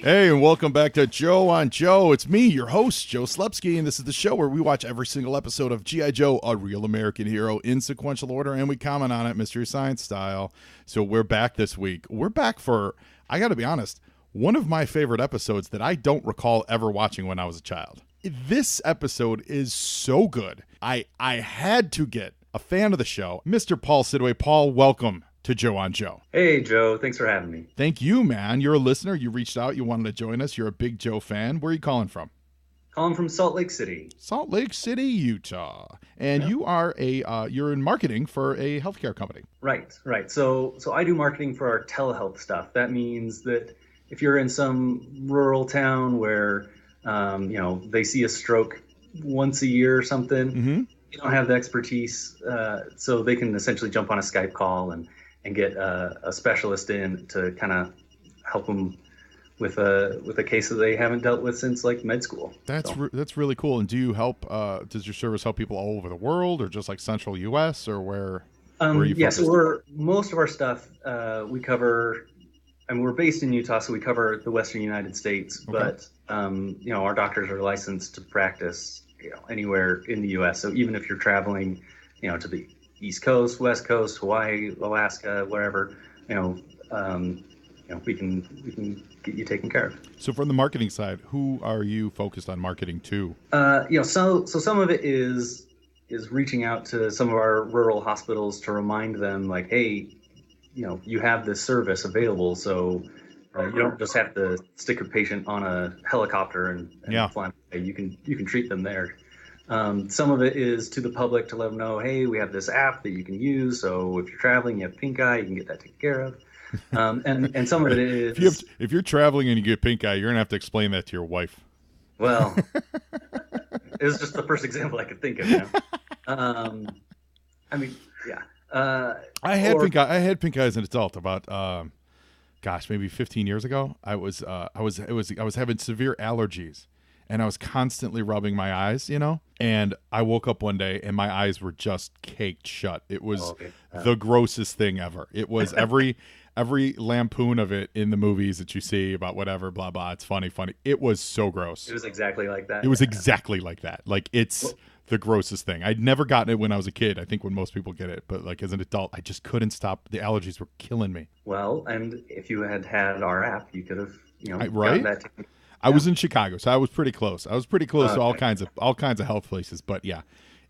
Hey, and welcome back to Joe on Joe. It's me, your host, Joe Slepsky, and this is the show where we watch every single episode of G.I. Joe, A Real American Hero, in sequential order, and we comment on it Mystery Science style. So we're back this week. We're back for, I got to be honest, one of my favorite episodes that I don't recall ever watching when I was a child. This episode is so good. I had to get a fan of the show, Mr. Paul Siddoway. Paul, welcome to Joe on Joe. Hey, Joe. Thanks for having me. Thank you, man. You're a listener. You reached out. You wanted to join us. You're a big Joe fan. Where are you calling from? Calling from Salt Lake City. Salt Lake City, Utah. And you are you're in marketing for a healthcare company. Right. So I do marketing for our telehealth stuff. That means that if you're in some rural town where, they see a stroke once a year or something, you don't have the expertise, so they can essentially jump on a Skype call and get a specialist in to kind of help them with a case that they haven't dealt with since like med school. That's really cool. And do you help? Does your service help people all over the world, or just like central U.S. or where are you focused? So most of our stuff we cover. I mean, we're based in Utah, so we cover the Western United States. Okay. But our doctors are licensed to practice anywhere in the U.S. So even if you're traveling, to the East Coast, West Coast, Hawaii, Alaska, wherever, we can get you taken care of. So from the marketing side, who are you focused on marketing to? So some of it is reaching out to some of our rural hospitals to remind them, like, hey, you have this service available, so you don't just have to stick a patient on a helicopter and fly away. You can treat them there. Some of it is to the public to let them know, hey, we have this app that you can use. So if you're traveling, you have pink eye, you can get that taken care of. And some of it is if you're traveling and you get pink eye, you're gonna have to explain that to your wife. Well, it was just the first example I could think of. I had pink eye. I had pink eye as an adult about maybe 15 years ago. I was having severe allergies. And I was constantly rubbing my eyes, and I woke up one day and my eyes were just caked shut. It was the grossest thing ever. It was every lampoon of it in the movies that you see about whatever, blah, blah. It's funny. It was so gross. It was exactly like that. It was exactly like that. Like, it's the grossest thing. I'd never gotten it when I was a kid. I think when most people get it. But like as an adult, I just couldn't stop. The allergies were killing me. Well, and if you had our app, you could have, gotten that taken. I was in Chicago, so I was pretty close. To all kinds of health places, but yeah,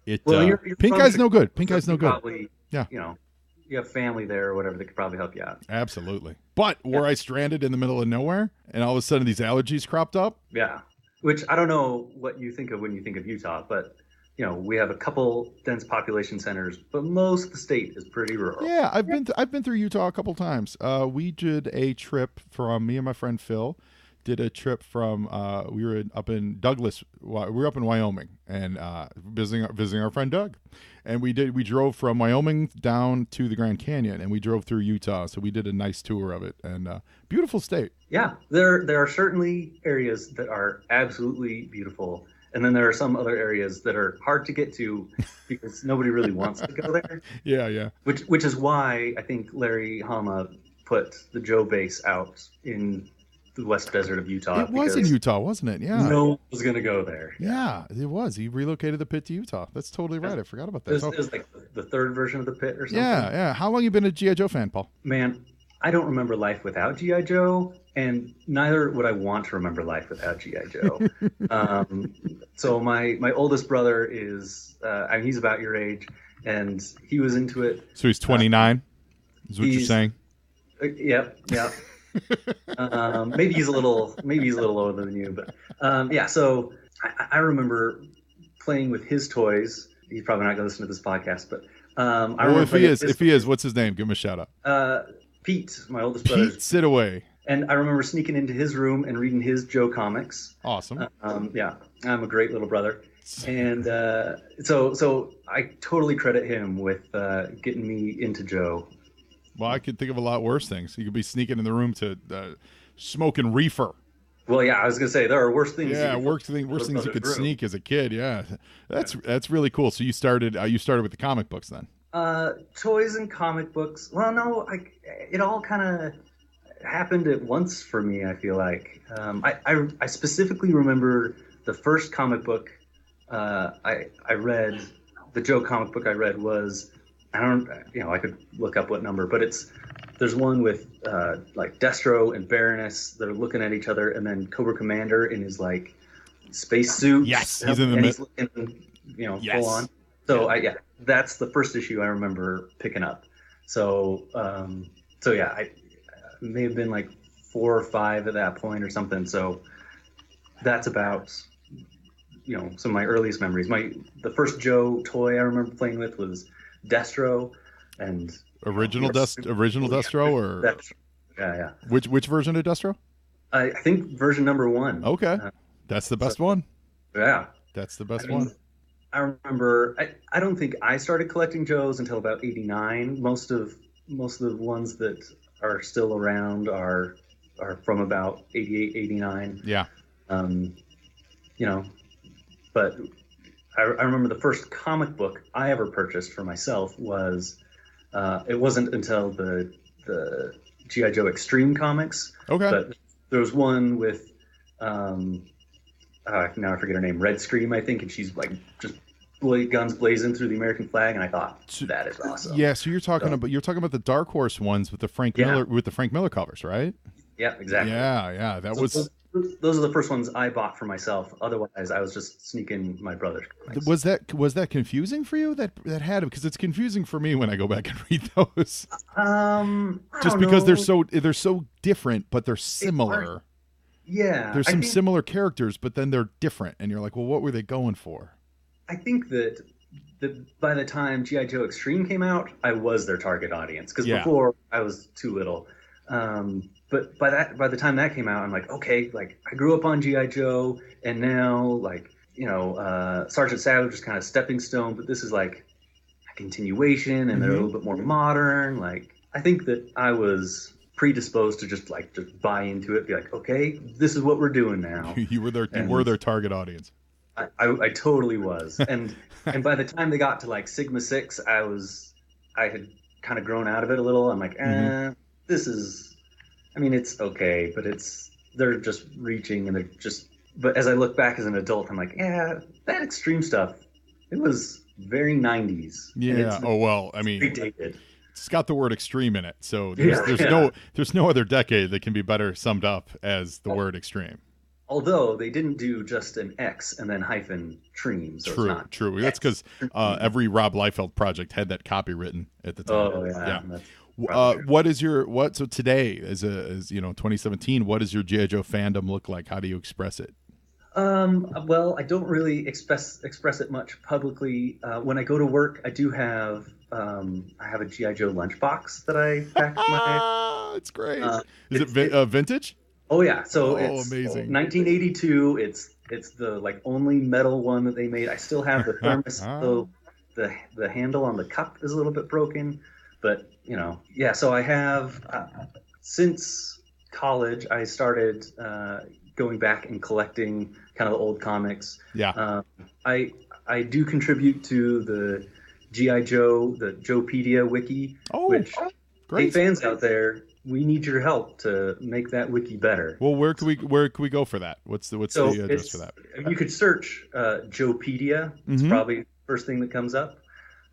you're pink eye's no good. Pink eye's no good. Probably, you have family there or whatever that could probably help you out. Absolutely. But were I stranded in the middle of nowhere, and all of a sudden these allergies cropped up? Yeah, which I don't know what you think of when you think of Utah, but we have a couple dense population centers, but most of the state is pretty rural. Yeah, I've been through Utah a couple times. We did a trip from me and my friend Phil. Did a trip from we were up in Douglas. We were up in Wyoming and visiting our friend Doug, and we drove from Wyoming down to the Grand Canyon, and we drove through Utah. So we did a nice tour of it, and beautiful state. Yeah, there are certainly areas that are absolutely beautiful, and then there are some other areas that are hard to get to because nobody really wants to go there. Yeah. Which is why I think Larry Hama put the Joe base out in the West Desert of Utah. It was in Utah, wasn't it? Yeah. No one was going to go there. Yeah, it was. He relocated the pit to Utah. That's totally right. I forgot about that. It was like the third version of the pit or something. Yeah. How long you been a G.I. Joe fan, Paul? Man, I don't remember life without G.I. Joe, and neither would I want to remember life without G.I. Joe. So my oldest brother is, he's about your age, and he was into it. So he's 29, is what you're saying? Yep. Maybe he's a little older than you, but So I remember playing with his toys. He's probably not going to listen to this podcast, but if he is, what's his name? Give him a shout out. Pete, my oldest brother. Pete Siddoway. And I remember sneaking into his room and reading his Joe comics. Awesome. I'm a great little brother, and so I totally credit him with getting me into Joe. Well, I could think of a lot worse things. You could be sneaking in the room to smoking reefer. Well, yeah, I was gonna say there are worse things. Yeah, worse things you could sneak as a kid. Yeah, that's really cool. So you started with the comic books then. Toys and comic books. Well, no, it all kind of. happened at once for me. I feel like I specifically remember the first comic book I read. The Joe comic book I read was, I don't, I could look up what number, but there's one with like Destro and Baroness that are looking at each other, and then Cobra Commander in his like space suit. Yes, he's in the middle. He's full on. So that's the first issue I remember picking up. So I may have been like 4 or 5 at that point or something. So that's about some of my earliest memories. The first Joe toy I remember playing with was Destro, and original Destro or Destro. Yeah. Which version of Destro? I think version number 1. Okay, that's the best one. Yeah, that's the best one. I remember. I don't think I started collecting Joes until about '89. Most of the ones that are still around are from about '88, '89. Yeah. But I remember the first comic book I ever purchased for myself was, it wasn't until the G.I. Joe Extreme comics. Okay. But there was one with, now I forget her name, Red Scream, I think, and she's like just guns blazing through the American flag, and I thought, that is awesome. Yeah, so you're talking about the Dark Horse ones with the Frank Miller covers, right? Yeah, exactly. Yeah, those are the first ones I bought for myself. Otherwise, I was just sneaking my brother's comics. Was that confusing for you? That had, because it's confusing for me when I go back and read those. Just because they're so different, but they're similar. Yeah, there's some similar characters, but then they're different, and you're like, well, what were they going for? I think that by the time G.I. Joe Extreme came out, I was their target audience, because before I was too little. But by the time that came out, I'm like, okay, like I grew up on G.I. Joe, and now like Sergeant Savage is kind of stepping stone, but this is like a continuation, and they're a little bit more modern. Like I think that I was predisposed to just buy into it, be like, okay, this is what we're doing now. You were their target audience. I totally was, and by the time they got to like Sigma 6, I had kind of grown out of it a little. I'm like, this is, I mean, it's okay, but they're just reaching, and but as I look back as an adult, I'm like, yeah, that Extreme stuff, it was very 90s. Yeah. Oh, well, I mean, dated. It's got the word extreme in it. So there's no other decade that can be better summed up as the word extreme. Although they didn't do just an X and then hyphen Treem. So True. That's because every Rob Liefeld project had that copy written at the time. Oh, yeah. So today, as 2017, what does your G.I. Joe fandom look like? How do you express it? Well, I don't really express it much publicly. When I go to work, I do have I have a G.I. Joe lunchbox that I pack my. It's great. Is it vintage? Oh yeah, so it's amazing. 1982. It's the like only metal one that they made. I still have the thermos. the handle on the cup is a little bit broken, but So I have since college I started going back and collecting kind of the old comics. Yeah. I do contribute to the G.I. Joe, the Joepedia wiki, which great. Hey fans out there, we need your help to make that wiki better. Well, where can we go for that? What's the address for that? You could search Joepedia. It's probably the first thing that comes up.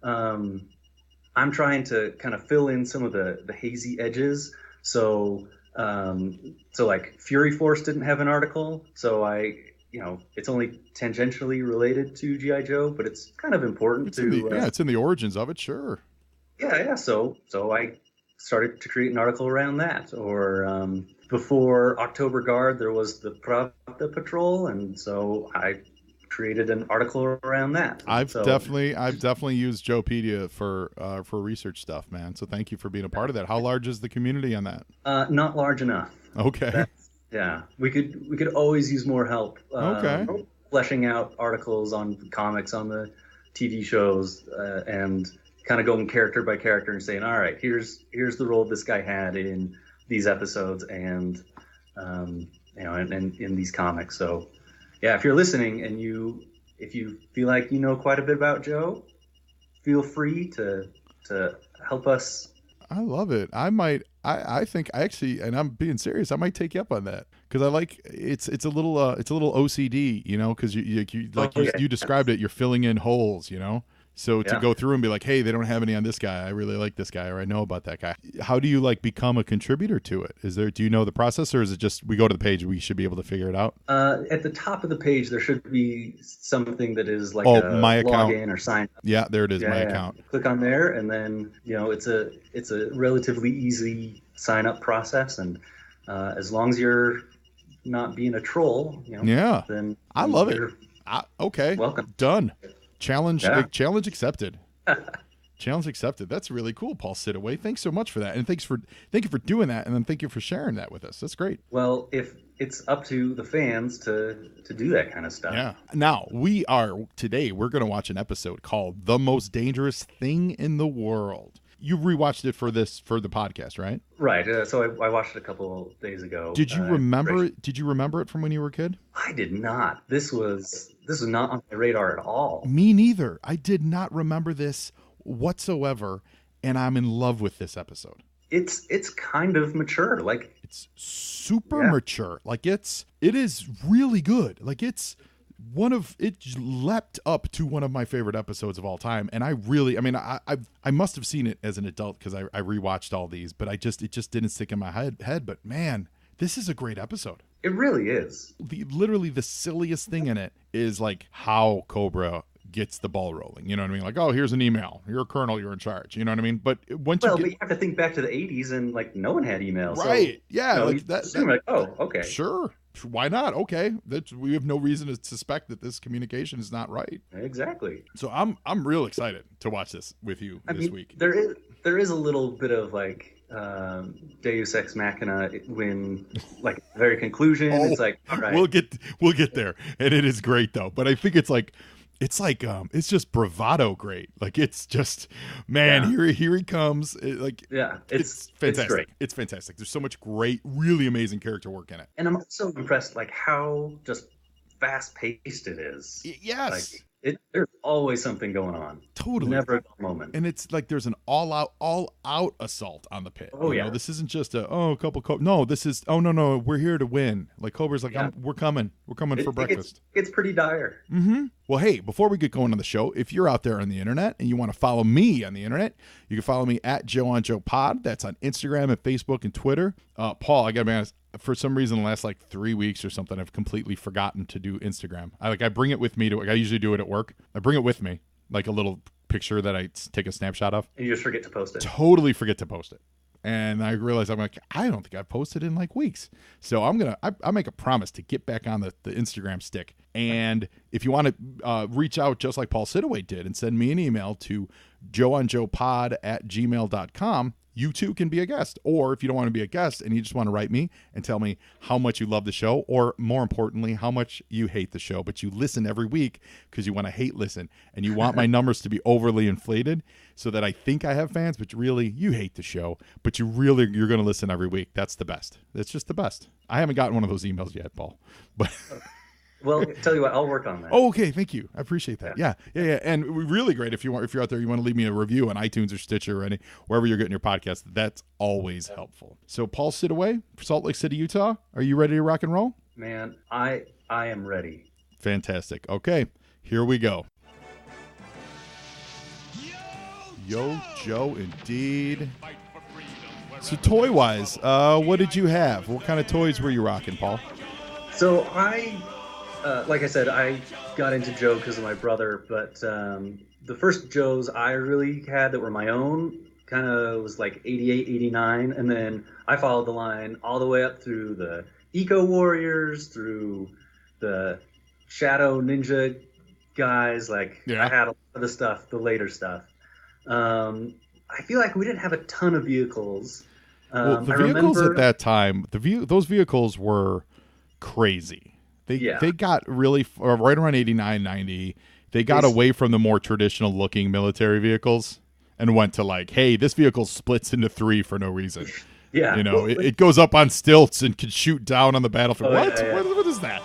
I'm trying to kind of fill in some of the hazy edges. So like Fury Force didn't have an article, so it's only tangentially related to G.I. Joe, but it's kind of important it's in the origins of it, sure. Yeah. So I started to create an article around that. Or before October Guard, there was the Pravda Patrol, and so I created an article around that. I've definitely used Joepedia for research stuff, man. So thank you for being a part of that. How large is the community on that? Not large enough. Okay. We could always use more help. Fleshing out articles on comics, on the TV shows, and kind of going character by character and saying, all right, here's the role this guy had in these episodes and and in these comics. So yeah, if you're listening and if you feel like you know quite a bit about Joe, feel free to help us I love it. I think I actually, and I'm being serious, I might take you up on that because I like it's a little OCD, because you described it. You're filling in holes, So to go through and be like, hey, they don't have any on this guy. I really like this guy, or I know about that guy. How do you become a contributor to it? Do you know the process, or is it just we go to the page, we should be able to figure it out? At the top of the page, there should be something that is like a my account login or sign up. Yeah, there it is, my account. Click on there, and then it's a relatively easy sign up process, and as long as you're not being a troll, then I love it. Okay, welcome. Done. Challenge accepted. Challenge accepted. That's really cool, Paul Siddoway. Thanks so much for that, and thank you for doing that, and then thank you for sharing that with us. That's great. Well, if it's up to the fans to do that kind of stuff. Yeah. Now we're going to watch an episode called "The Most Dangerous Thing in the World." You rewatched it for the podcast, right? Right. So I watched it a couple days ago. Did you remember it? Did you remember it from when you were a kid? I did not. This was not on my radar at all. Me neither. I did not remember this whatsoever, and I'm in love with this episode. It's kind of mature. It's super mature. it is really good. It leapt up to one of my favorite episodes of all time, and I must have seen it as an adult because I rewatched all these, but it just didn't stick in my head. But man, this is a great episode. It really is. Literally the silliest thing in it is how Cobra gets the ball rolling. You know what I mean? Oh, here's an email. You're a colonel. You're in charge. You know what I mean? But but you have to think back to the 80s, and no one had email. Right? So, yeah. Okay. Sure. Why not? Okay. We have no reason to suspect that this communication is not right. Exactly. So I'm real excited to watch this with you this week. There is a little bit of Deus Ex Machina when the very conclusion. It's all right. We'll get there, and it is great though. But I think it's it's just bravado great. It's just, man, here he comes. It's fantastic. It's fantastic. There's so much great, really amazing character work in it. And I'm also impressed how just fast paced it is. Yes. There's always something going on. Totally. Never a dull moment. And it's there's an all out assault on the pit. Oh, yeah. This isn't just no, this is, no, we're here to win. Cobra's we're coming for breakfast. It's pretty dire. Mm-hmm. Well, hey, before we get going on the show, if you're out there on the internet and you want to follow me on the internet, you can follow me at Joe on Joe Pod. That's on Instagram and Facebook and Twitter. Paul, I gotta be honest, for some reason the last 3 weeks or something, I've completely forgotten to do Instagram. I bring it with me I usually do it at work. I bring it with me, a little picture that I take a snapshot of. And you just forget to post it. Totally forget to post it. And I realized I don't think I've posted in weeks. So I make a promise to get back on the Instagram stick. And if you want to reach out just like Paul Siddoway did and send me an email to joeonjoepod@gmail.com, you too can be a guest. Or if you don't want to be a guest and you just want to write me and tell me how much you love the show, or more importantly, how much you hate the show, but you listen every week because you want to hate listen and you want my numbers to be overly inflated so that I think I have fans, but really you hate the show, but you're going to listen every week. That's the best. That's just the best. I haven't gotten one of those emails yet, Paul, but well, tell you what, I'll work on that. Oh, okay. Thank you. I appreciate that. Yeah. And really great if you're out there, you want to leave me a review on iTunes or Stitcher or wherever you're getting your podcast. That's always helpful. So, Paul Siddoway, Salt Lake City, Utah. Are you ready to rock and roll? Man, I am ready. Fantastic. Okay, here we go. Yo, Joe, indeed. So, toy-wise, what did you have? What kind of toys were you rocking, Paul? So like I said, I got into Joe because of my brother, but the first Joes I really had that were my own kind of was 88, 89, and then I followed the line all the way up through the Eco Warriors, through the Shadow Ninja guys. I had a lot of the stuff, the later stuff. I feel like we didn't have a ton of vehicles. Well, the vehicles at that time, those vehicles were crazy. They got really right around 89, 90. They got away from the more traditional looking military vehicles and went to hey, this vehicle splits into 3 for no reason. Yeah. It goes up on stilts and can shoot down on the battlefield. Oh, what? Yeah. What is that?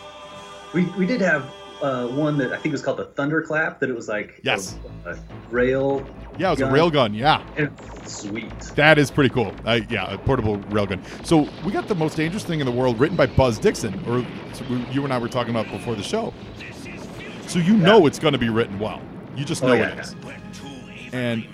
We did have one that I think was called the Thunderclap. That it was like yes, a rail. Yeah, it was a rail gun. Yeah, and sweet. That is pretty cool. Yeah, a portable rail gun. So we got The Most Dangerous Thing in the World, written by Buzz Dixon, or you and I were talking about before the show. So you know it's going to be written well. You just know it is. And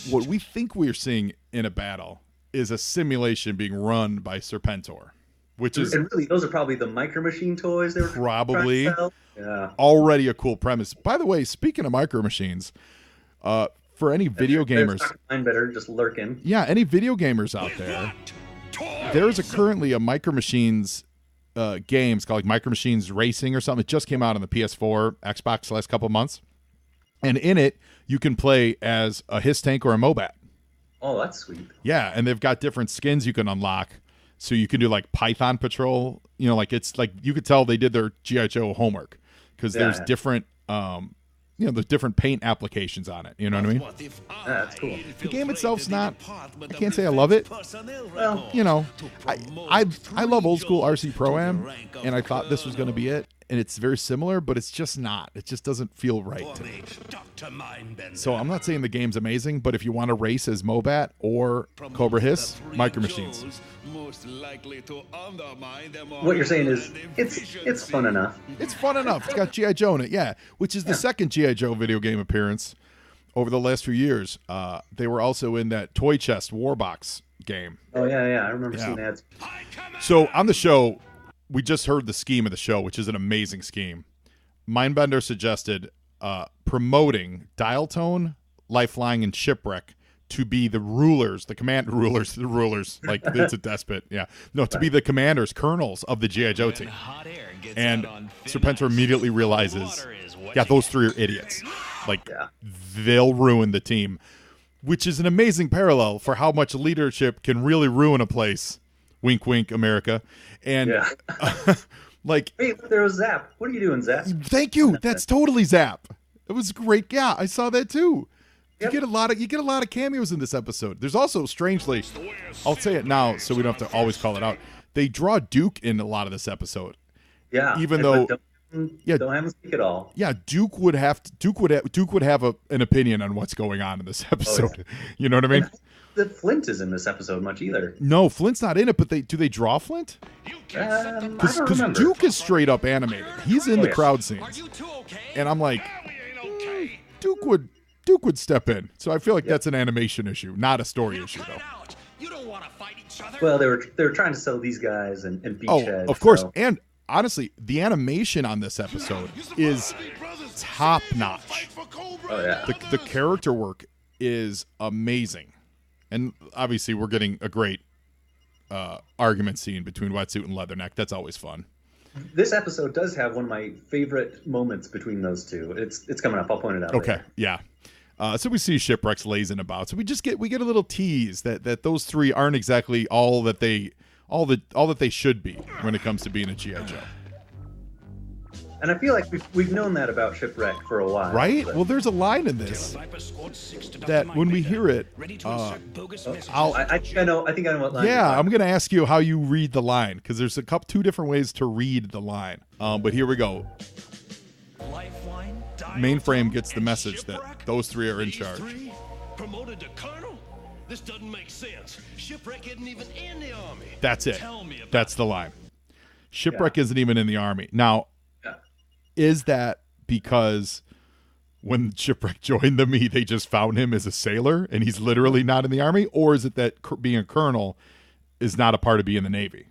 what we think we're seeing in a battle is a simulation being run by Serpentor, which is... And really, those are probably the Micro Machine toys they were probably trying to sell. Yeah. Already a cool premise. By the way, speaking of Micro Machines, for any video gamers... Mine better, just lurking. Yeah, any video gamers out there, there's currently a Micro Machines game. It's called like Micro Machines Racing or something. It just came out on the PS4, Xbox the last couple of months. And in it, you can play as a Hiss tank or a Mobat. Oh, that's sweet. Yeah, and they've got different skins you can unlock. So you can do like Python Patrol. You know, like it's like you could tell they did their G.I. Joe homework because there's different, there's different paint applications on it. You know what I mean? Yeah, that's cool. The game itself's not, I can't say I love it. Well, you know, I love old school RC Pro-Am, and I thought this was going to be it. And it's very similar, but it's just not. It just doesn't feel right to me. So I'm not saying the game's amazing, but if you want to race as Mobat or Cobra Hiss, Micro Machines. What you're saying is it's fun enough. It's fun enough. It's got G.I. Joe in it, yeah. Which is the second G.I. Joe video game appearance over the last few years. They were also in that Toy Chest Warbox game. Oh, yeah. I remember seeing that. So on the show... we just heard the scheme of the show, which is an amazing scheme. Mindbender suggested promoting Dial Tone, Lifeline, and Shipwreck to be the rulers, the command rulers, like it's a despot. Yeah. No, to be the commanders, colonels of the G.I. Joe team. And Serpentor immediately realizes, those three are idiots. Like, they'll ruin the team, which is an amazing parallel for how much leadership can really ruin a place. Wink, wink, America. And like, hey, there was Zap. What are you doing, Zap? Thank you. That's totally Zap. It was great. Yeah, I saw that too. Yep. You get a lot of cameos in this episode. There's also, strangely, I'll say it now so we don't have to always call it out. They draw Duke in a lot of this episode. Yeah, even though don't have him speak at all. Yeah, Duke would have an opinion on what's going on in this episode. Oh, yeah. You know what I mean? That Flint is in this episode much either. No, Flint's not in it, but do they draw Flint? Because Duke is straight up animated. He's in the crowd scenes. And I'm like, Duke would step in. So I feel like that's an animation issue, not a story issue, though. Well, they were trying to sell these guys and Beachhead. Oh, of course. So. And honestly, the animation on this episode is top notch. Oh, yeah. The character work is amazing. And obviously, we're getting a great argument scene between Wetsuit and Leatherneck. That's always fun. This episode does have one of my favorite moments between those two. It's coming up. I'll point it out. Okay, later. Yeah. So we see Shipwrecks lazing about. So we get a little tease that those three aren't exactly all that they should be when it comes to being a G.I. Joe. And I feel like we've known that about Shipwreck for a while. Right? Well, there's a line in this that when we hear it, I think I know what line. Yeah, I'm going to ask you how you read the line because there's two different ways to read the line. But here we go. Mainframe gets the message that those three are in charge. Promoted to colonel? This doesn't make sense. Shipwreck isn't even in the army. That's it. That's the line. Shipwreck isn't even in the army. Now, is that because when Shipwreck joined them, they just found him as a sailor and he's literally not in the army? Or is it that being a colonel is not a part of being in the Navy?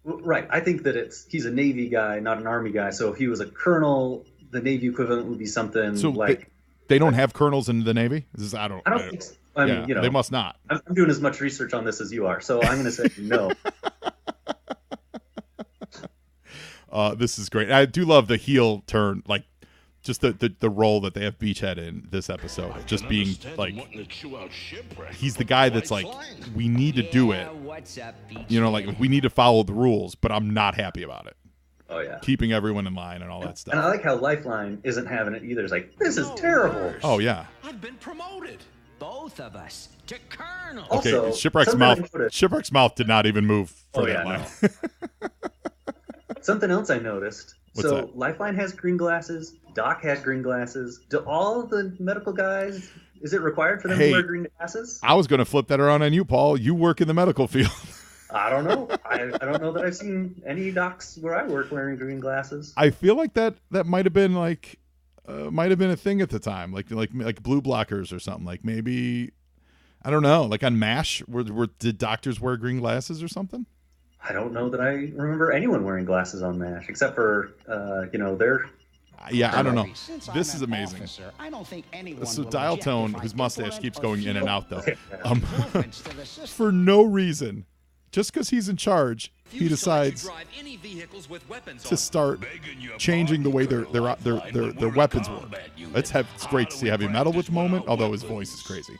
Right. I think that he's a Navy guy, not an Army guy. So if he was a colonel, the Navy equivalent would be something like... They don't have colonels in the Navy? I don't think so. I mean, they must not. I'm doing as much research on this as you are, so I'm going to say no. This is great. I do love the heel turn, like just the role that they have Beachhead in this episode. Just being like, he's the guy that's like, we need to do it. Like we need to follow the rules, but I'm not happy about it. Oh, yeah. Keeping everyone in line and all that stuff. And I like how Lifeline isn't having it either. It's like, this is terrible. Oh, yeah. I've been promoted. Both of us to colonel. Okay, also, Shipwreck's mouth did not even move for that line. No. Something else I noticed. What's so that? Lifeline has green glasses. Doc had green glasses. Do all of the medical guys? Is it required for them to wear green glasses? I was going to flip that around on you, Paul. You work in the medical field. I don't know. I don't know that I've seen any docs where I work wearing green glasses. I feel like that might have been like might have been a thing at the time, like blue blockers or something. Like maybe I don't know, like on MASH, did doctors wear green glasses or something? I don't know that I remember anyone wearing glasses on MASH except for their. Yeah, I don't know. This is amazing. Officer, I don't think anyone So will Dial object Tone, if I whose give mustache blood keeps or going in and feel out though, reference to the system. for no reason, just because he's in charge, he decides to start changing the way their weapons work. It's great to see heavy metal with the moment, although his voice is crazy.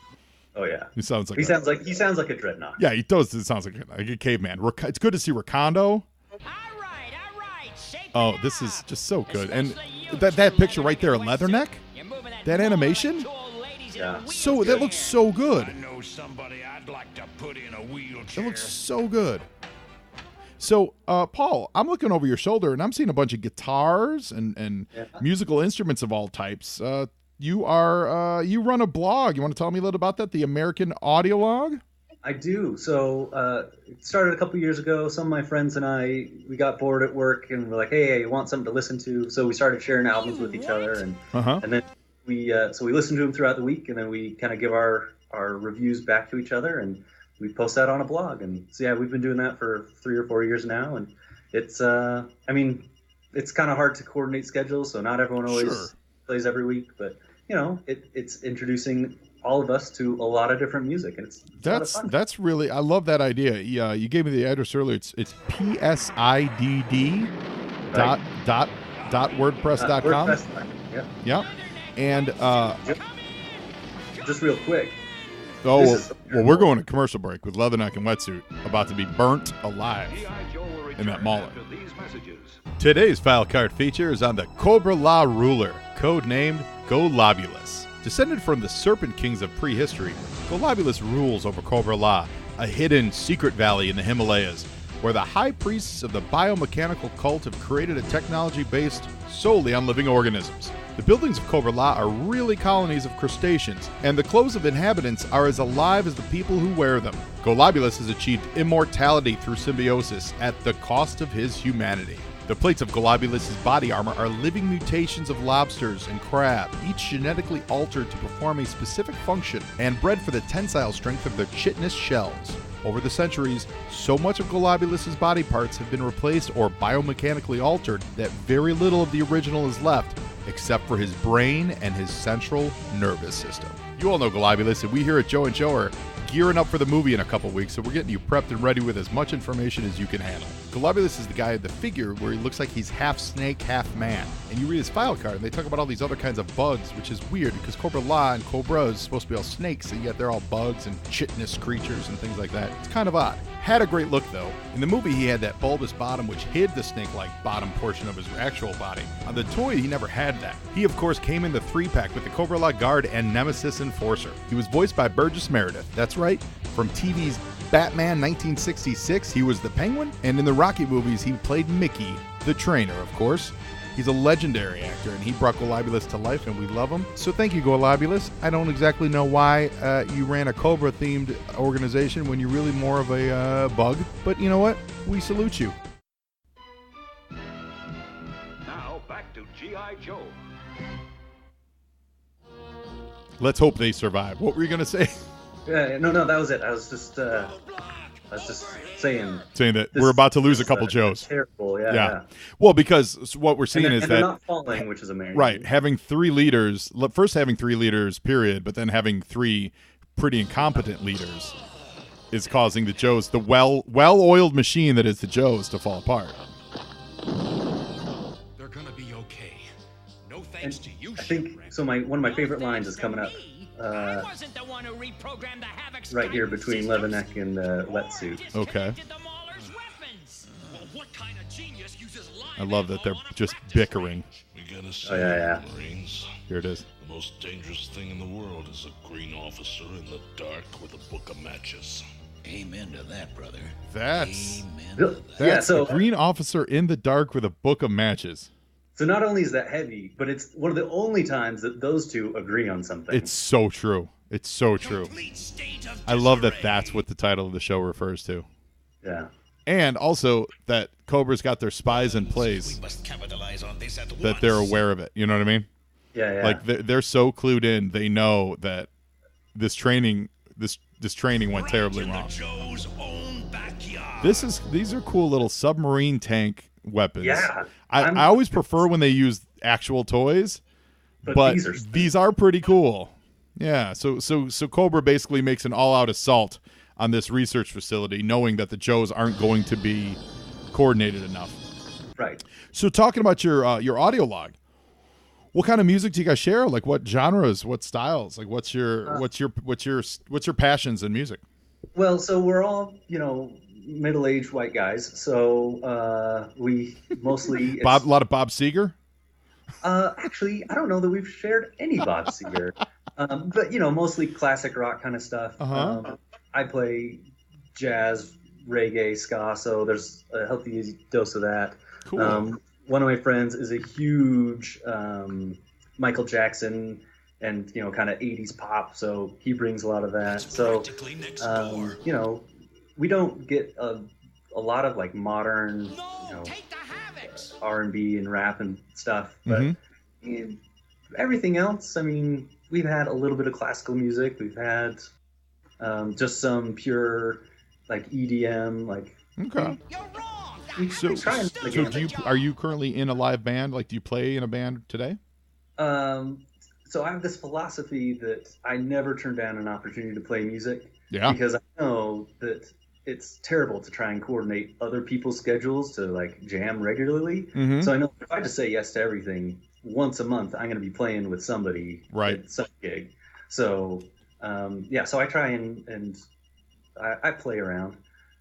Oh yeah, He sounds like he sounds like a dreadnought. Yeah, he does. It sounds like a caveman. It's good to see Recondo. Oh, this is just so good. And that picture right there, Leatherneck, that animation, Yeah. so that looks so good. I know somebody I'd like to put in a wheelchair. It looks so good. So, Paul, I'm looking over your shoulder and I'm seeing a bunch of guitars and musical instruments of all types. You run a blog. You want to tell me a little about that? The American Audiolog? I do. So it started a couple years ago. Some of my friends and I, we got bored at work and we're like, hey, you want something to listen to? So we started sharing albums with each other, and then we listen to them throughout the week, and then we kind of give our reviews back to each other, and we post that on a blog. And so we've been doing that for 3 or 4 years now, and it's it's kind of hard to coordinate schedules, so not everyone always plays every week, but it's introducing all of us to a lot of different music, and it's a lot of fun. That's really, I love that idea. Yeah, you gave me the address earlier. It's psidd dot wordpress.com. Yeah. Yeah, and Just real quick. well, we're going to commercial break with Leatherneck and Wetsuit about to be burnt alive in that mauler. Today's Filecard feature is on the Cobra-La ruler, codenamed Golobulus. Descended from the Serpent Kings of prehistory, Golobulus rules over Cobra-La, a hidden secret valley in the Himalayas, where the high priests of the biomechanical cult have created a technology based solely on living organisms. The buildings of Cobra-La are really colonies of crustaceans, and the clothes of inhabitants are as alive as the people who wear them. Golobulus has achieved immortality through symbiosis at the cost of his humanity. The plates of Golobulus' body armor are living mutations of lobsters and crab, each genetically altered to perform a specific function and bred for the tensile strength of their chitinous shells. Over the centuries, so much of Golobulus' body parts have been replaced or biomechanically altered that very little of the original is left, except for his brain and his central nervous system. You all know Golobulus, and we here at Joe and Joe are gearing up for the movie in a couple weeks, so we're getting you prepped and ready with as much information as you can handle. Golobulus is the guy, the figure, where he looks like he's half snake, half man. And you read his file card, and they talk about all these other kinds of bugs, which is weird, because Cobra-La and Cobra is supposed to be all snakes, and yet they're all bugs and chitinous creatures and things like that. It's kind of odd. Had a great look, though. In the movie, he had that bulbous bottom, which hid the snake-like bottom portion of his actual body. On the toy, he never had that. He, of course, came in the 3-pack with the Cobra-La Guard and Nemesis Enforcer. He was voiced by Burgess Meredith. That's right. From TV's Batman 1966, he was the Penguin, and in the Rocky movies, he played Mickey, the trainer, of course. He's a legendary actor, and he brought Golobulus to life, and we love him. So thank you, Golobulus. I don't exactly know why you ran a Cobra-themed organization when you're really more of a bug, but you know what? We salute you. Now, back to G.I. Joe. Let's hope they survive. What were you going to say? No, that was it. I was just saying that we're about to lose a couple Joes. Terrible, yeah. Well, because what we're seeing is they're that not falling, which is amazing. Right, having 3 leaders. First, having 3 leaders, period, but then having 3 pretty incompetent leaders is causing the Joes, the well-oiled machine that is the Joes, to fall apart. They're gonna be okay. No thanks to you. I think so. One of my favorite lines is coming up. Right here between Leatherneck and Wetsuit. Okay. I love that they're just bickering. We gotta say, yeah. Marines, Here it is. the most dangerous thing in the world is a green officer in the dark with a book of matches. Amen to that, brother. That's Amen to that. Yeah, so a green officer in the dark with a book of matches. So not only is that heavy, but it's one of the only times that those two agree on something. It's so true. It's so true. I love that that's what the title of the show refers to. Yeah. And also that Cobra's got their spies in place, We must capitalize on this at that once. they're aware of it. You know what I mean? Yeah, yeah. Like they're so clued in. They know that this training went terribly Right in the wrong. Joe's own backyard. These are cool little submarine tank weapons. Yeah. I always prefer when they use actual toys, but these are pretty cool. Yeah. So Cobra basically makes an all-out assault on this research facility, knowing that the Joes aren't going to be coordinated enough. right. So talking about your audio log, what kind of music do you guys share? Like what genres, what styles? Like what's your passions in music? Well, so we're all, middle-aged white guys. So we mostly A lot of Bob Seger? actually, I don't know that we've shared any Bob Seger, but mostly classic rock kind of stuff. Uh-huh. I play jazz, reggae, ska, so there's a healthy dose of that. Cool. One of my friends is a huge Michael Jackson and kind of 80s pop, so he brings a lot of that. So Practically next door. we don't get a lot of like modern R&B and rap and stuff, but everything else, I mean, we've had a little bit of classical music, we've had just some pure like EDM, like Okay. So are you currently in a live band? Like, do you play in a band today? So I have this philosophy that I never turn down an opportunity to play music. Yeah. Because I know that it's terrible to try and coordinate other people's schedules to like jam regularly. Mhm. So I know if I just say yes to everything, once a month I'm going to be playing with somebody Right. at some gig. So so I try and I play around.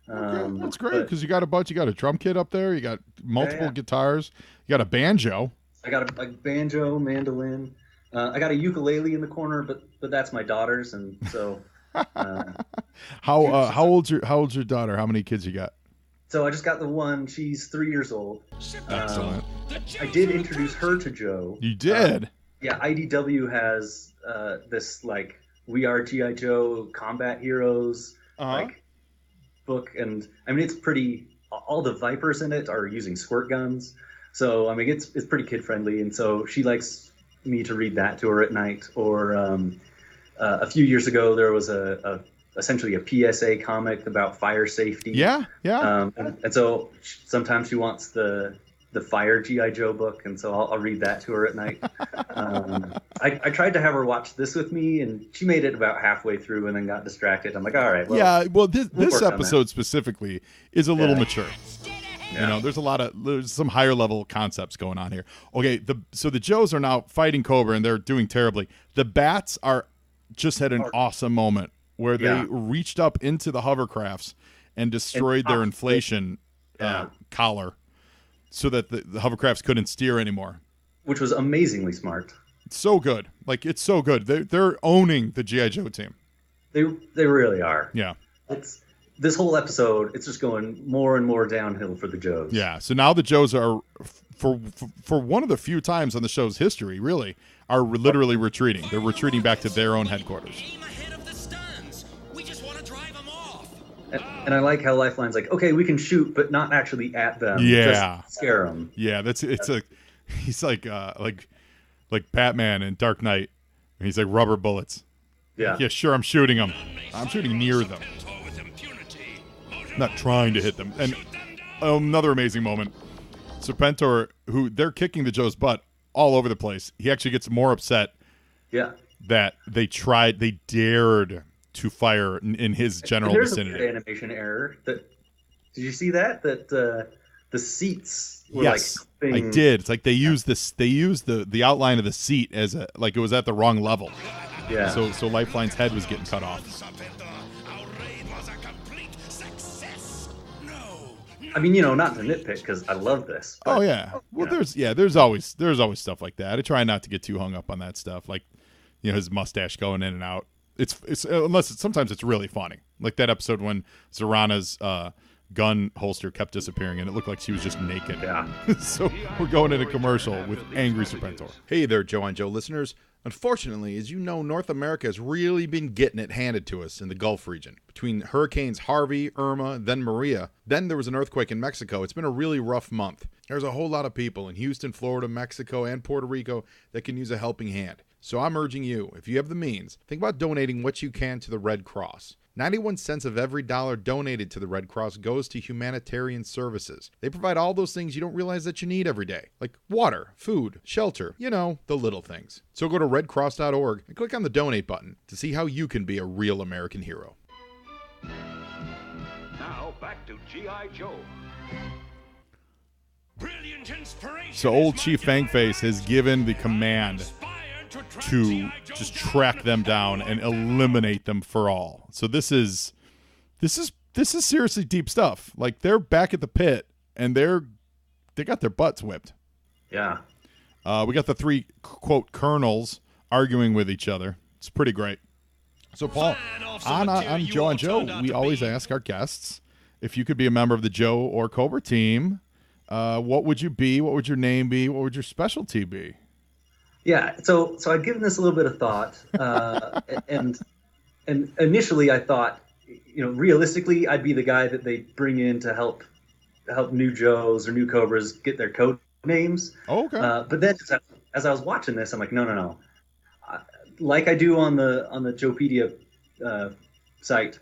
Okay, that's great but because you got a drum kit up there, you got multiple guitars, you got a banjo. I got a banjo, mandolin. I got a ukulele in the corner, but that's my daughter's, and so. How old's your daughter? How many kids you got? So I just got the one. She's 3 years old. Excellent. I did introduce her to Joe. You did. Yeah, IDW has this like We Are G.I. Joe Combat Heroes like book, and I mean it's pretty. All the Vipers in it are using squirt guns, so I mean it's pretty kid friendly, and so she likes me to read that to her at night. Or a few years ago there was essentially a PSA comic about fire safety. Yeah. And so sometimes she wants the Fire G.I. Joe book, and so I'll read that to her at night. I tried to have her watch this with me, and she made it about halfway through and then got distracted. I'm like, all right, well. Yeah, well, this work on episode specifically is a little mature. There's some higher level concepts going on here. Okay, so the Joes are now fighting Cobra, and they're doing terribly. The Bats just had an awesome moment where they reached up into the hovercrafts and destroyed their inflation collar, so that the hovercrafts couldn't steer anymore. Which was amazingly smart. It's so good. Like, it's so good. They're owning the G.I. Joe team. They really are. Yeah. It's this whole episode, it's just going more and more downhill for the Joes. Yeah. So now the Joes are, for one of the few times on the show's history, really, are literally retreating. They're retreating back to their own headquarters. Aim ahead of the stuns. We just want to drive them off. And I like how Lifeline's like, okay, we can shoot, but not actually at them. Yeah. Just scare them. Yeah, he's like Batman in Dark Knight. He's like rubber bullets. Yeah. Yeah, sure, I'm shooting them. I'm shooting near them. Not trying to hit them. And another amazing moment. Serpentor, who they're kicking the Joe's butt all over the place. He actually gets more upset that they dared to fire in his general vicinity. There's an animation error. Did you see that? That the seats were I did. It's like they used the outline of the seat as it was at the wrong level. Yeah. So Lifeline's head was getting cut off. I mean, not to nitpick because I love this. Oh yeah. Well, there's always stuff like that. I try not to get too hung up on that stuff, like his mustache going in and out. It's sometimes it's really funny, like that episode when Zorana's gun holster kept disappearing, and it looked like she was just naked. Yeah. So we're going into commercial with Angry Serpentor. Hey there, Joe on Joe listeners. Unfortunately, as you know, North America has really been getting it handed to us in the Gulf region. Between hurricanes Harvey, Irma, then Maria, then there was an earthquake in Mexico. It's been a really rough month. There's a whole lot of people in Houston, Florida, Mexico, and Puerto Rico that can use a helping hand. So I'm urging you, if you have the means, think about donating what you can to the Red Cross. 91 cents of every dollar donated to the Red Cross goes to humanitarian services. They provide all those things you don't realize that you need every day, like water, food, shelter, the little things. So go to redcross.org and click on the donate button to see how you can be a real American hero. Now back to G.I. Joe. Brilliant inspiration. So old Chief Fangface has given the command to just track them down and eliminate them for all. So this is seriously deep stuff. Like, they're back at the pit and they got their butts whipped. Yeah. We got the three quote colonels arguing with each other. It's pretty great. So Paul, on Joe on Joe, we always ask our guests if you could be a member of the Joe or Cobra team. What would you be? What would your name be? What would your specialty be? Yeah, so I'd given this a little bit of thought, and initially I thought, realistically, I'd be the guy that they bring in to help new Joes or new Cobras get their code names. Oh, okay. But then as I was watching this, I'm like, no. Like I do on the Joepedia site,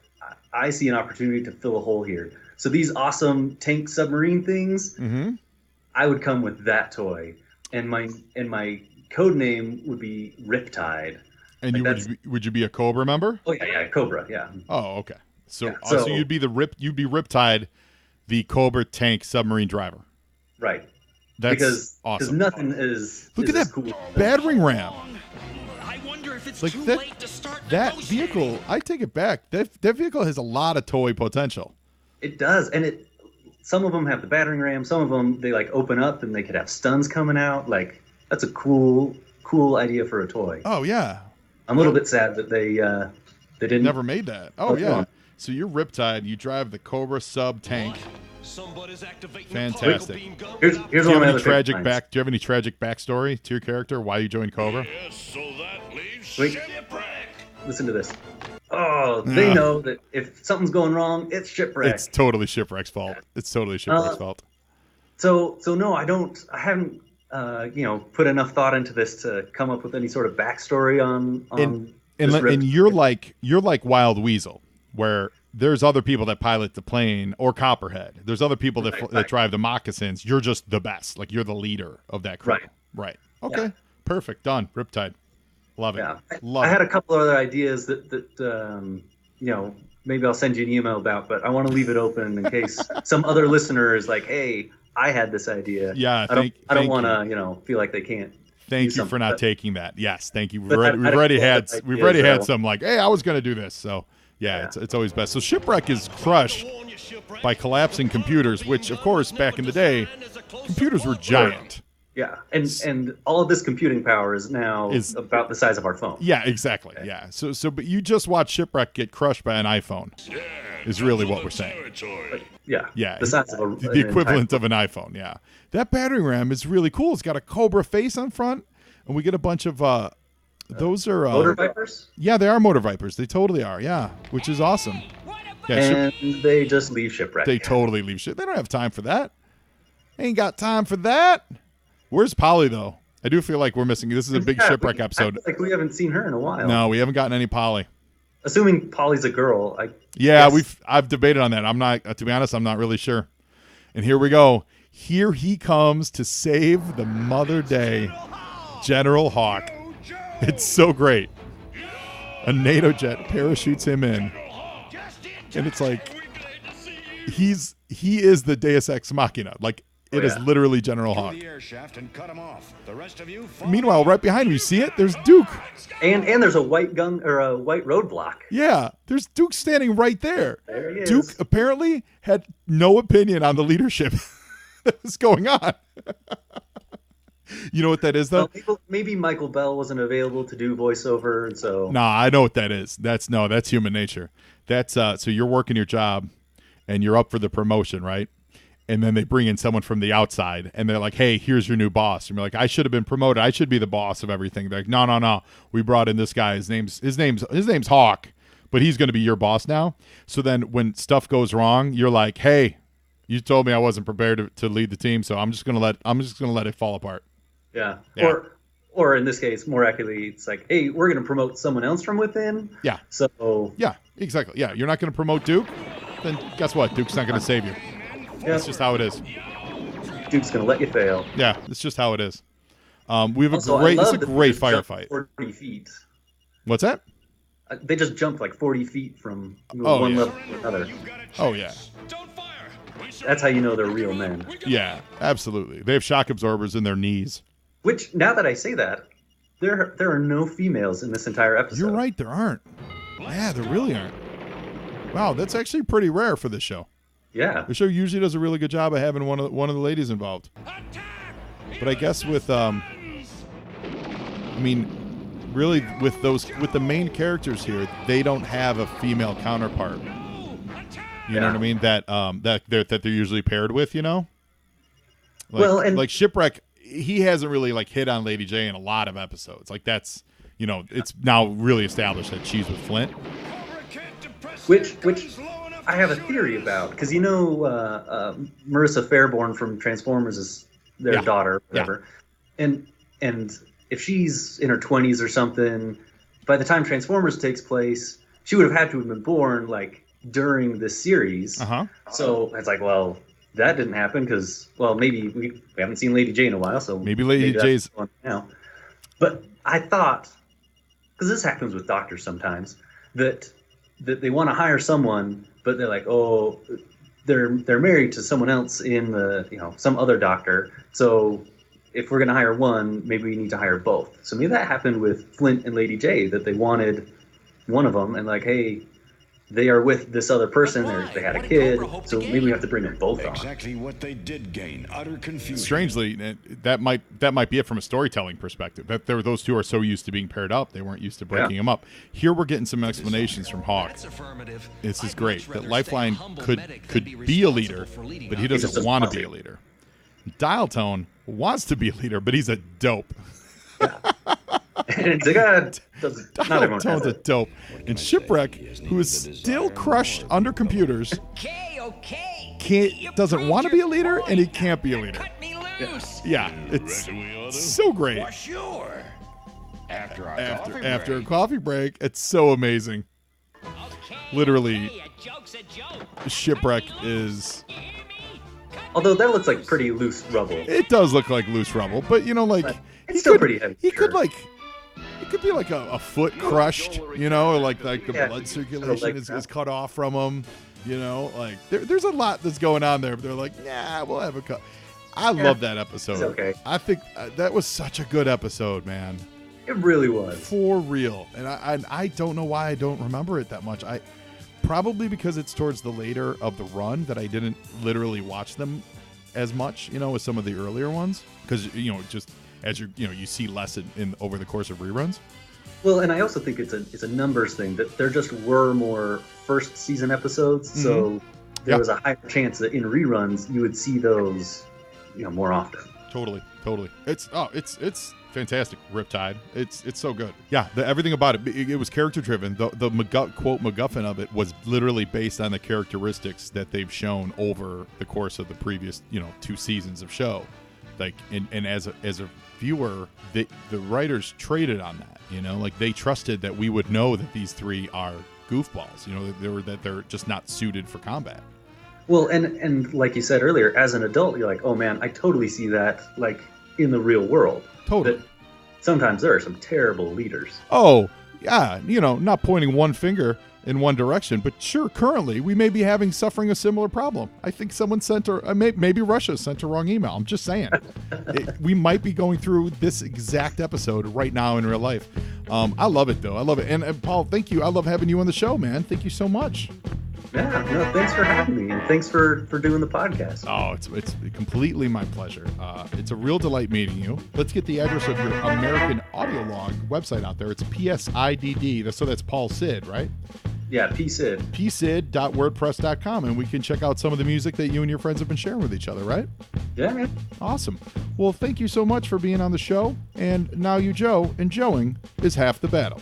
I see an opportunity to fill a hole here. So these awesome tank submarine things, I would come with that toy, and my code name would be Riptide. And would you be a Cobra member? Oh yeah, Cobra, yeah. Oh, okay. So Yeah, so you'd be Riptide, the Cobra tank submarine driver. Right. That's awesome. Because nothing is Look at as that cool. battering ram. I wonder if it's Like too that late to start that negotiating. vehicle, I take it back. That vehicle has a lot of toy potential. It does, and some of them have the battering ram. Some of them they like open up and they could have stuns coming out. Like, that's a cool idea for a toy. Oh yeah. I'm a little bit sad that they didn't. Never made that. Oh yeah. yeah. So you're Riptide, you drive the Cobra sub tank. Somebody's activating Fantastic. the purple beam gun Here's without- Do you one have of my any other tragic favorite lines. Do you have any tragic backstory to your character? Why you joined Cobra? Yes, so that leaves Wait. shipwreck. Listen to this. Oh, they Yeah. know that if something's going wrong, it's shipwreck. It's totally Shipwreck's fault. It's totally Shipwreck's fault. So no, I haven't put enough thought into this to come up with any sort of backstory on And you're like Wild Weasel, where there's other people that pilot the plane, or Copperhead. There's other people that drive the moccasins. You're just the best. Like, you're the leader of that crew. Right. Okay. Yeah. Perfect. Done. Riptide. Love it. Yeah, Love I had it. a couple other ideas that maybe I'll send you an email about, but I want to leave it open in case some other listener is like, "Hey, I had this idea." Yeah, I don't thank want to feel like they can't. Thank do you for something, not but- taking that. Yes, thank you. But We've already had ideas, some like, hey, I was going to do this. So yeah, it's always best. So Shipwreck is crushed by collapsing computers, which of course back in the day, computers were giant. Yeah, and all of this computing power is now about the size of our phone. Yeah, exactly. Okay. Yeah. So but you just watch Shipwreck get crushed by an iPhone. Yeah, is really what we're saying. Yeah. Yeah. The size of the equivalent of an iPhone. Yeah. That battering ram is really cool. It's got a Cobra face on front, and we get a bunch of those are Motor Vipers. Yeah, they are Motor Vipers. They totally are. Yeah, which is awesome. Yeah, and they just leave Shipwreck. They totally leave shit. They don't have time for that. Ain't got time for that. Where's Polly though? I do feel like we're missing. This is a big Shipwreck episode. Like we haven't seen her in a while. No, we haven't gotten any Polly. Assuming Polly's a girl. I've debated on that. I'm not, to be honest, I'm not really sure. And here we go. Here he comes to save the Mother Day, General Hawk. It's so great. A NATO jet parachutes him in, and it's like he is the Deus Ex Machina. Like, it is literally General Hawk. Meanwhile, right behind him, you see it? There's Duke. And there's a white gun or a white roadblock. Yeah, there's Duke standing right there. There he is. Duke apparently had no opinion on the leadership that was going on. You know what that is, though? Well, maybe Michael Bell wasn't available to do voiceover, and so. Nah, I know what that is. That's human nature. That's so you're working your job, and you're up for the promotion, right? And then they bring in someone from the outside, and they're like, "Hey, here's your new boss." And you're like, "I should have been promoted. I should be the boss of everything." They're like, "No. We brought in this guy. His name's Hawk, but he's going to be your boss now." So then, when stuff goes wrong, you're like, "Hey, you told me I wasn't prepared to lead the team, so I'm just going to let it fall apart." Yeah. Yeah. Or in this case, more accurately, it's like, "Hey, we're going to promote someone else from within." Yeah. So. Yeah. Exactly. Yeah. You're not going to promote Duke, then guess what? Duke's not going to save you. That's just how it is. Duke's gonna let you fail. Yeah, it's just how it is. We have Also, it's a great firefight. 40 feet. What's that? They just jump like 40 feet from one level to another. Oh yeah. That's how you know they're real men. Yeah, absolutely. They have shock absorbers in their knees. Which, now that I say that, there are no females in this entire episode. You're right, there aren't. Yeah, there really aren't. Wow, that's actually pretty rare for this show. Yeah. The show usually does a really good job of having one of the ladies involved. But I guess with really with the main characters here, they don't have a female counterpart. You know what I mean? That they're usually paired with, you know? Like Shipwreck, he hasn't really like hit on Lady J in a lot of episodes. Like that's, you know, it's now really established that she's with Flint. Which I have a theory about, because you know Marissa Fairborn from Transformers is their daughter, whatever. Yeah. And if she's in her 20s or something, by the time Transformers takes place, she would have had to have been born like during this series. Uh-huh. So it's like, well, that didn't happen because, well, maybe we haven't seen Lady J in a while, so maybe Lady J's now. But I thought, because this happens with doctors sometimes, that they want to hire someone, but they're like, oh, they're married to someone else in the, you know, some other doctor. So if we're going to hire one, maybe we need to hire both. So maybe that happened with Flint and Lady J, that they wanted one of them and like, hey, they are with this other person. They had a kid, so maybe we have to bring them both on. Exactly what they did gain. Utter confusion. Strangely, that might be it from a storytelling perspective. That those two are so used to being paired up, they weren't used to breaking them up. Here we're getting some explanations from Hawk. This is great. That Lifeline could be a leader, but he doesn't want to be a leader. Dial Tone wants to be a leader, but he's a dope. And Dial Tone's a dope. And Shipwreck, who is still crushed under computers, doesn't want to be a leader, and he can't be a leader. Yeah, it's so great. After a coffee break, it's so amazing. Literally, Shipwreck is... Although that looks like pretty loose rubble. It does look like loose rubble, but you know, like... It's still pretty heavy. He could be like a foot crushed, you know, or like the blood circulation is cut off from him, you know, like there's a lot that's going on there. But they're like, yeah, we'll have a cut. I love that episode. It's okay. I think that was such a good episode, man. It really was. For real. And I don't know why I don't remember it that much. Probably because it's towards the later of the run that I didn't literally watch them as much, you know, as some of the earlier ones. Because, you know, just as you see less in over the course of reruns. Well, and I also think it's a numbers thing, that there just were more first season episodes, so there was a higher chance that in reruns you would see those, you know, more often. Totally. It's fantastic. Riptide. It's so good. Yeah, everything about it was character driven. The quote MacGuffin of it was literally based on the characteristics that they've shown over the course of the previous 2 seasons of show. Like and as a viewer, the writers traded on that. You know, like they trusted that we would know that these three are goofballs. You know, that they're just not suited for combat. Well, and like you said earlier, as an adult, you're like, oh man, I totally see that, like in the real world. Totally. That sometimes there are some terrible leaders. Oh yeah, you know, not pointing one finger in one direction, but sure, currently we may be suffering a similar problem. I think someone sent maybe Russia sent a wrong email. I'm just saying. We might be going through this exact episode right now in real life. I love it though. I love it. And Paul, thank you. I love having you on the show, man. Thank you so much. Yeah, no, thanks for having me, and thanks for doing the podcast. Oh, it's completely my pleasure. It's a real delight meeting you. Let's get the address of your American Audio Log website out there. It's PSIDD. So that's Paul Sid, right? Yeah, PSID. psid.wordpress.com, and we can check out some of the music that you and your friends have been sharing with each other, right? Yeah, man. Awesome. Well, thank you so much for being on the show. And now you, Joe, and Joeing is half the battle.